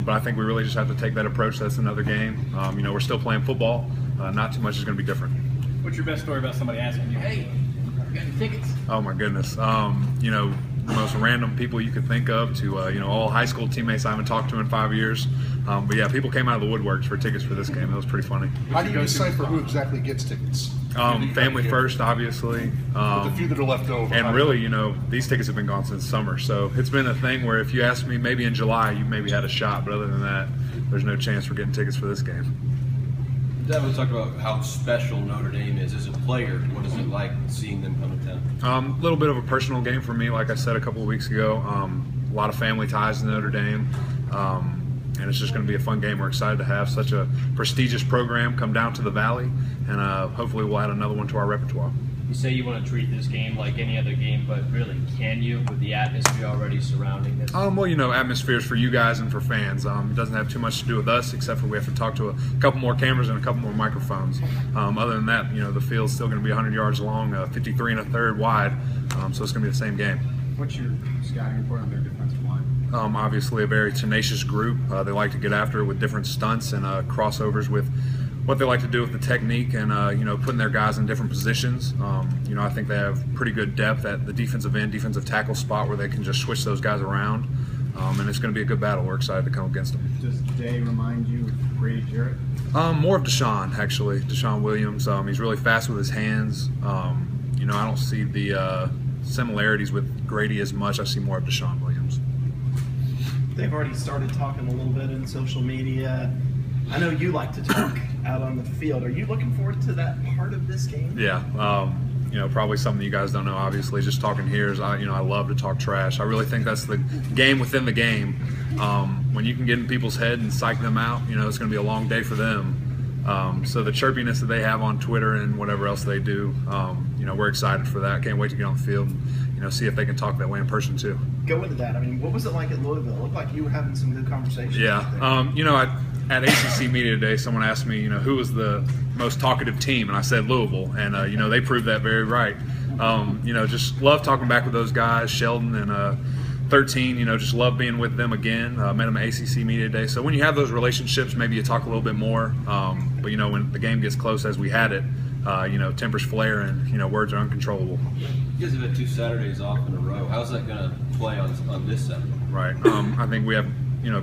But I think we really just have to take that approach. That's another game. We're still playing football. Not too much is going to be different. What's your best story about somebody asking you, hey, you got any tickets? Oh my goodness. The most random people you could think of to, all high school teammates I haven't talked to in 5 years. But yeah, people came out of the woodworks for tickets for this game. It was pretty funny. How do you decipher who exactly gets tickets? Family first, obviously. The few that are left over. And really, these tickets have been gone since summer. So it's been a thing where if you asked me maybe in July, you maybe had a shot. But other than that, there's no chance we're getting tickets for this game. Devin talked about how special Notre Dame is as a player. What is it like seeing them come to town? A little bit of a personal game for me, like I said a couple of weeks ago. A lot of family ties to Notre Dame. And it's just going to be a fun game. We're excited to have such a prestigious program come down to the Valley, and hopefully we'll add another one to our repertoire. You say you want to treat this game like any other game, but really, can you with the atmosphere already surrounding this? Atmospheres for you guys and for fans. It doesn't have too much to do with us, except for we have to talk to a couple more cameras and a couple more microphones. Other than that, the field's still going to be 100 yards long, 53 1/3 wide, so it's going to be the same game. What's your scouting report on their defensive line? Obviously a very tenacious group. They like to get after it with different stunts and crossovers with what they like to do with the technique and putting their guys in different positions. I think they have pretty good depth at the defensive end, defensive tackle spot where they can just switch those guys around. And it's going to be a good battle. We're excited to come against them. Does Day remind you of Grady Jarrett? More of Deshaun, actually. Deshaun Williams. He's really fast with his hands. I don't see the similarities with Grady as much. I see more of Deshaun Williams. They've already started talking a little bit in social media. I know you like to talk out on the field. Are you looking forward to that part of this game? Yeah. Probably something you guys don't know, obviously. Just talking here is, I love to talk trash. I really think that's the game within the game. When you can get in people's head and psych them out, it's going to be a long day for them. So the chirpiness that they have on Twitter and whatever else they do, we're excited for that. Can't wait to get on the field and, see if they can talk that way in person too. Go into that. What was it like at Louisville? It looked like you were having some good conversations. Yeah. At ACC Media Day, someone asked me, who was the most talkative team, and I said Louisville, and they proved that very right. Just love talking back with those guys, Sheldon and 13. Just love being with them again. Met them at ACC Media Day. So when you have those relationships, maybe you talk a little bit more. But when the game gets close, as we had it, tempers flare and words are uncontrollable. You guys have had 2 Saturdays off in a row. How's that going to play on this Saturday? Right. I think we have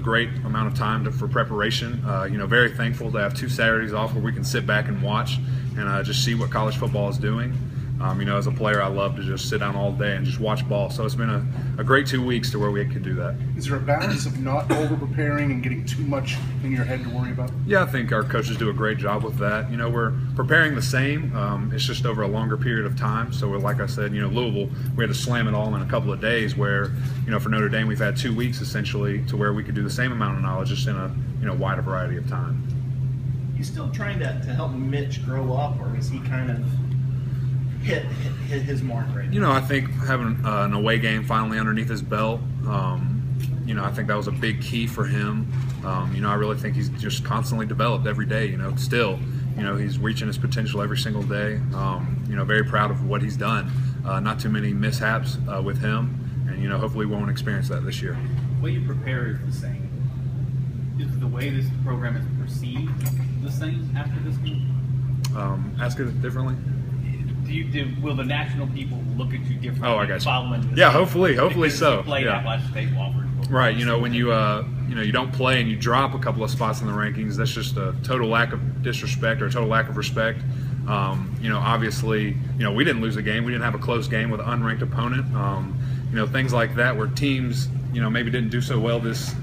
great amount of time for preparation. Very thankful to have 2 Saturdays off where we can sit back and watch and just see what college football is doing. As a player, I love to just sit down all day and just watch ball. So it's been a great 2 weeks to where we could do that. Is there a balance of not over-preparing and getting too much in your head to worry about? Yeah, I think our coaches do a great job with that. We're preparing the same. It's just over a longer period of time. So like I said, Louisville, we had to slam it all in a couple of days where, for Notre Dame, we've had 2 weeks essentially to where we could do the same amount of knowledge just in a wider variety of time. You still trying to help Mitch grow up, or is he kind of hit his mark right now? I think having an away game finally underneath his belt, I think that was a big key for him. I really think he's just constantly developed every day, still. He's reaching his potential every single day. Very proud of what he's done. Not too many mishaps with him, and, hopefully we won't experience that this year. The way you prepare is the same. Is the way this program is perceived the same after this game? Ask it differently. Will the national people look at you differently? Oh, I got you. Following this yeah, game? hopefully so. You played Appalachian State, Wofford. Right. When you don't play and you drop a couple of spots in the rankings, that's just a total lack of disrespect or a total lack of respect. Obviously, we didn't lose a game. We didn't have a close game with an unranked opponent. Things like that where teams, maybe didn't do so well this,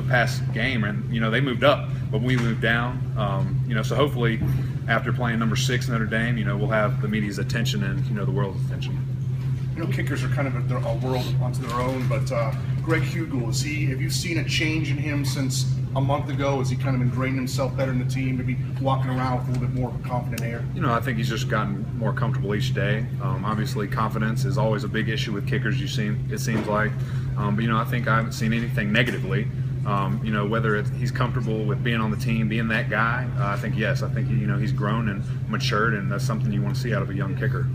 past game, and they moved up, but we moved down. So hopefully, after playing number 6 Notre Dame, we'll have the media's attention and the world's attention. Kickers are kind of a world onto their own, but Greg Hugel, have you seen a change in him since a month ago? Has he kind of ingrained himself better in the team, maybe walking around with a little bit more of a confident air? I think he's just gotten more comfortable each day. Obviously, confidence is always a big issue with kickers, it seems like. But, I think I haven't seen anything negatively. Whether he's comfortable with being on the team, being that guy, I think yes. I think he's grown and matured, and that's something you want to see out of a young kicker.